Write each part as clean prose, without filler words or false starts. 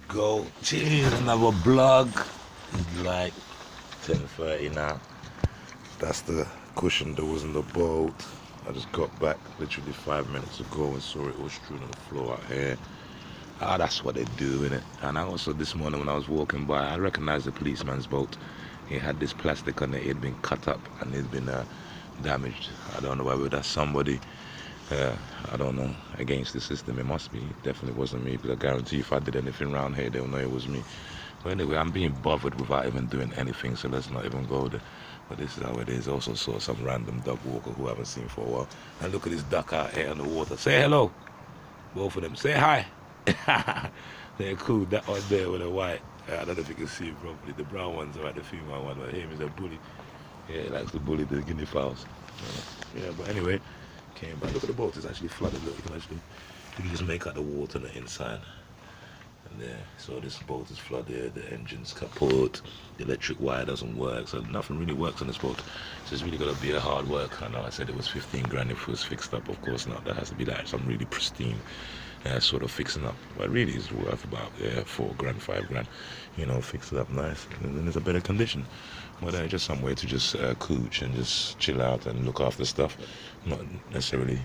go. Jeez, another blog. It's like 10:30 now. That's the cushion that was in the boat. I just got back literally 5 minutes ago and saw it all strewn on the floor out here. Ah, that's what they do, innit? And I also this morning when I was walking by, I recognized the policeman's boat. He had this plastic on it. It had been cut up and it had been damaged. I don't know whether that's somebody. Uh, I don't know. Against the system, it must be. It definitely wasn't me because I guarantee if I did anything around here, they'll know it was me. But anyway, I'm being bothered without even doing anything, so let's not even go there. But this is how it is. Also saw some random dog walker who I haven't seen for a while. And look at this duck out here in the water. Say hello. Both of them. Say hi. They're cool. That one there with the white. I don't know if you can see it properly. The brown ones are at the female one, but him is a bully. Yeah, he likes to bully the guinea fowls. Yeah, but anyway, came back. Look at the boat. It's actually flooded. Look, you can just make out the water on the inside. And there, so this boat is flooded, the engine's kaput, the electric wire doesn't work, so nothing really works on this boat. So it's really got to be a hard work. I know I said it was 15 grand if it was fixed up, of course not. That has to be like some really pristine sort of fixing up. But really it's worth about 4 grand, 5 grand, fix it up nice. And then it's a better condition. But just some way to just cooch and just chill out and look after stuff. Not necessarily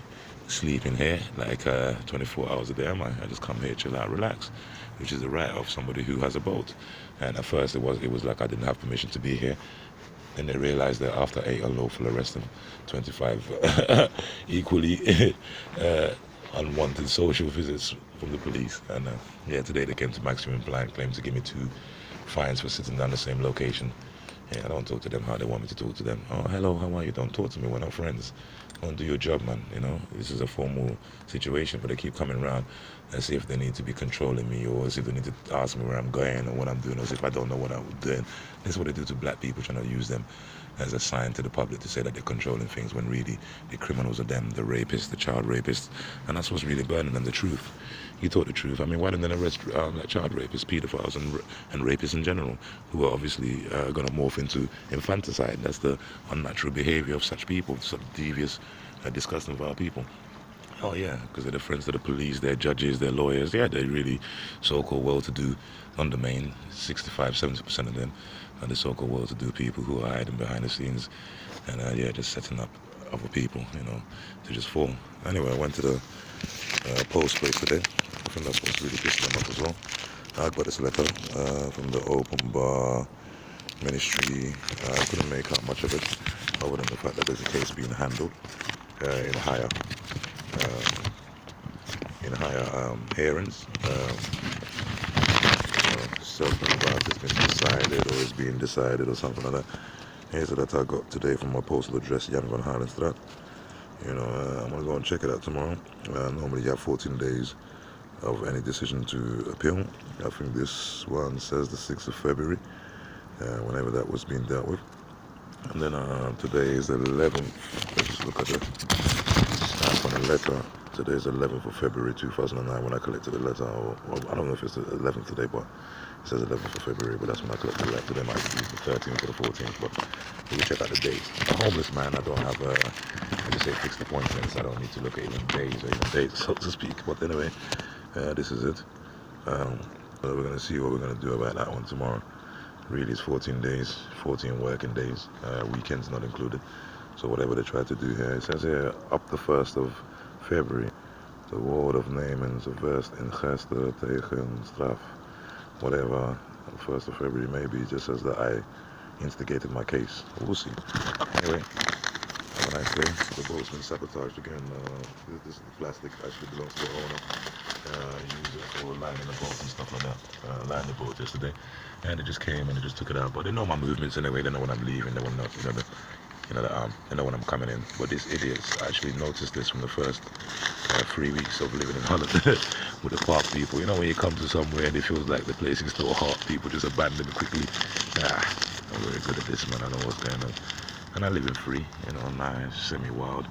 sleeping here like 24 hours a day, am I? I just come here, chill out, relax, which is the right of somebody who has a boat. And at first it was like I didn't have permission to be here. Then they realized that after 8 unlawful arrests and 25 equally unwanted social visits from the police. And today they came to maximum compliance, claimed to give me 2 fines for sitting down the same location. Yeah, I don't talk to them how they want me to talk to them. Oh, hello, how are you? Don't talk to me. We're not friends. Don't do your job, man. This is a formal situation, but they keep coming around and see if they need to be controlling me or see if they need to ask me where I'm going or what I'm doing or see if I don't know what I'm doing. This is what they do to black people, trying to use them as a sign to the public to say that they're controlling things when really the criminals are them, the rapists, the child rapists, and that's what's really burning them, the truth. You taught the truth. I mean, why didn't they arrest child rapists, pedophiles, and rapists in general, who are obviously going to morph into infanticide? That's the unnatural behavior of such people, such devious, disgusting, vile people. Oh yeah, because they're the friends of the police, they're judges, they're lawyers. Yeah, they're really so-called well-to-do undermain. 65-70% of them are the so-called well-to-do people who are hiding behind the scenes and just setting up other people, to just fall. Anyway, I went to the post place today. I think that's what's really pissing them off as well. I got this letter from the Open Bar Ministry. I couldn't make out much of it, other than the fact that there's a case being handled in higher hearings. Something about it's been decided or is being decided or something like that. Here's a letter I got today from my postal address, Jan van Halenstraat. I'm going to go and check it out tomorrow. Normally you have 14 days of any decision to appeal. I think this one says the 6th of February, whenever that was being dealt with. And then today is the 11th. Let's just look at the stamp on the letter. Today is the 11th of February 2009 when I collected the letter. Or I don't know if it's the 11th today, but it says 11th of February, but that's when I collected the letter. Today might be the 13th or the 14th, but we check out the dates. A homeless man, I don't have I just say fixed appointments. I don't need to look at even days or even dates, so to speak. But anyway, this is it. We're going to see what we're going to do about that one tomorrow. Really, it's 14 days, 14 working days, weekends not included. So whatever they try to do here, it says here, up the 1st of February, the word of Naaman verse in Gester tegen straf, whatever, 1st of February, maybe it just says that I instigated my case. We'll see. Anyway, have a nice day. The boat's been sabotaged again. This plastic actually belongs to the owner. Use it for lining the boat and stuff like that. Lined the boat yesterday, and they just came and they just took it out. But they know my movements anyway. They know when I'm leaving. They want to know, they know when I'm coming in. But these idiots actually noticed this from the first 3 weeks of living in Holland with the park people. When you come to somewhere and it feels like the place is still hot, people just abandon it quickly. I'm very good at this, man. I know what's going on. And I live in free, nice, semi-wild.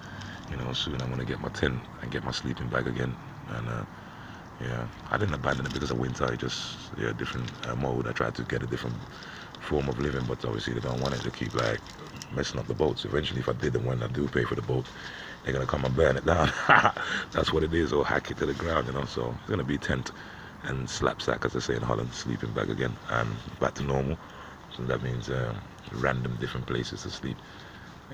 Soon I'm going to get my tent and get my sleeping bag again. And I didn't abandon it because of winter. I just, different mode. I tried to get a different form of living, but obviously they don't want it to keep like messing up the boats. Eventually, if I did, and when I do pay for the boat, they're going to come and burn it down. That's what it is, or hack it to the ground, So it's going to be tent and slapsack, as they say in Holland, sleeping bag again, and back to normal. So that means random different places to sleep.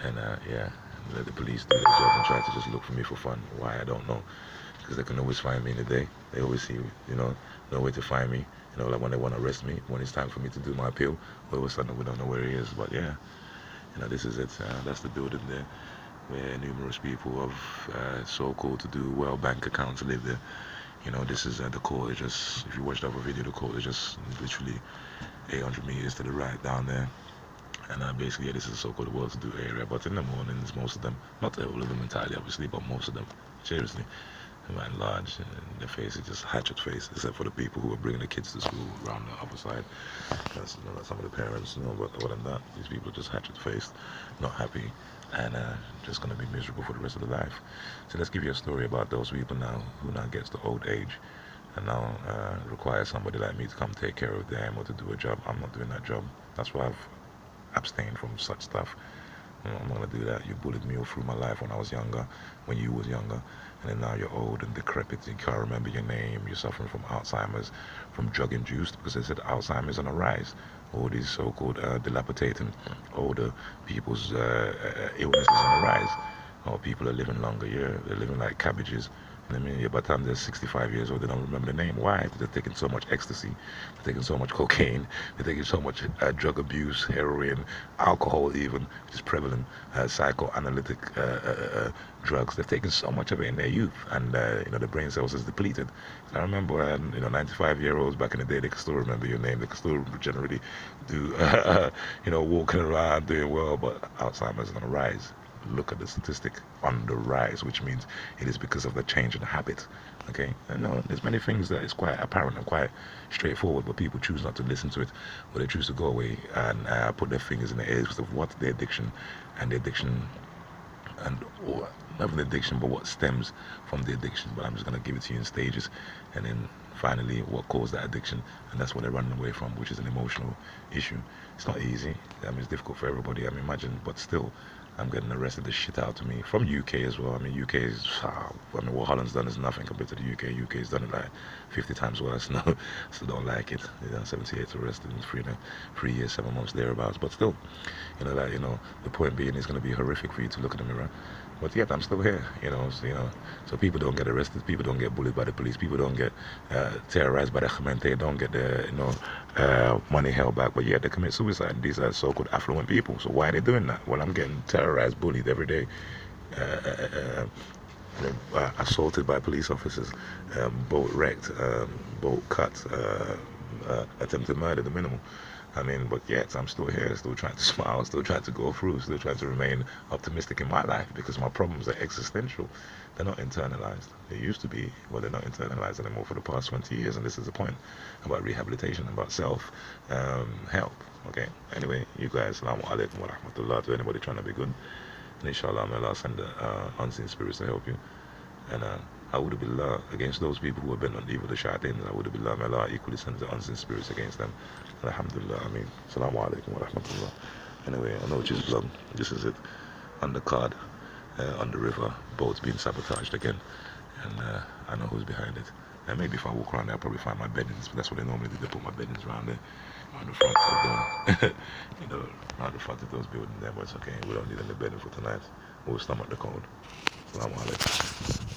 And yeah, let the police do their job and try to just look for me for fun. Why, I don't know. Because they can always find me in the day. They always see, know where to find me. Like when they want to arrest me, when it's time for me to do my appeal, all of a sudden we don't know where he is. But yeah, this is it. That's the building there, where numerous people of so-called to do well bank accounts live there. This is the court. It's just, if you watch the other video, the court is just literally 800 meters to the right down there. And basically, yeah, this is a so-called well-to-do area. But in the mornings, most of them, not all of them entirely, obviously, but most of them, seriously, by and large, their face is just hatchet face, except for the people who are bringing the kids to school around the other side. That's, some of the parents, but other than that, these people are just hatchet faced, not happy, and just going to be miserable for the rest of their life. So let's give you a story about those people now who now gets to old age and now require somebody like me to come take care of them or to do a job. I'm not doing that job. That's why I've abstained from such stuff. I'm not going to do that. You bullied me all through my life when I was younger, when you was younger, and then now you're old and decrepit, you can't remember your name, you're suffering from Alzheimer's, from drug-induced, because they said Alzheimer's on the rise. All these so-called dilapidating older people's illnesses on the rise. Or people are living longer, yeah, they're living like cabbages. I mean, yeah, by the time they're 65 years old, they don't remember the name. Why? Because they're taking so much ecstasy, they're taking so much cocaine, they're taking so much drug abuse, heroin, alcohol even, which is prevalent, psychoanalytic drugs. They're taking so much of it in their youth, and the brain cells is depleted. I remember, 95-year-olds back in the day, they can still remember your name. They can still generally do, walking around doing well, but Alzheimer's is on the rise. Look at the statistic on the rise, which means it is because of the change in habit. Okay, and there's many things that is quite apparent and quite straightforward, but people choose not to listen to it, or they choose to go away and put their fingers in the ears of what the addiction and the addiction or not the addiction, but what stems from the addiction. But I'm just gonna give it to you in stages, and then finally what caused that addiction, and that's what they're running away from, which is an emotional issue. It's not easy. I mean, it's difficult for everybody. I mean, imagine, but still, I'm getting arrested the shit out of me from UK as well. I mean, UK is, what Holland's done is nothing compared to the UK. UK's done it like 50 times worse. No, still don't like it. 78 arrested in 3 years, 7 months thereabouts. But still, the point being, it's going to be horrific for you to look in the mirror. But yet I'm still here, so people don't get arrested, people don't get bullied by the police, people don't get terrorized by the gemeente, don't get their, money held back, but yet they commit suicide. These are so-called affluent people. So why are they doing that? Well, I'm getting terrorized, bullied every day, assaulted by police officers, boat wrecked, boat cut, attempted murder, the minimal. I mean, but yet I'm still here, still trying to smile, still trying to go through, still trying to remain optimistic in my life, because my problems are existential. They're not internalized. They used to be, but they're not internalized anymore for the past 20 years. And this is the point about rehabilitation, about self help. Okay. Anyway, you guys, Assalamu alaikum wa rahmatullah, to anybody trying to be good. And inshallah, may Allah send the unseen spirits to help you. And A'udhu Billah, against those people who are bent on evil, the shayateen, A'udhu Billah, may Allah equally send the unseen spirits against them. And alhamdulillah, I mean, Assalamu alaikum wa rahmatullah. Anyway, I know which is vlog. This is it. On the card, on the river, boats being sabotaged again. And I know who's behind it. And maybe if I walk around there, I'll probably find my beddings. But that's what they normally do. They put my beddings around there, on the front of the, around the front of those buildings there. But it's okay. We don't need any bedding for tonight. We'll stomach the cold. Assalamu alaikum.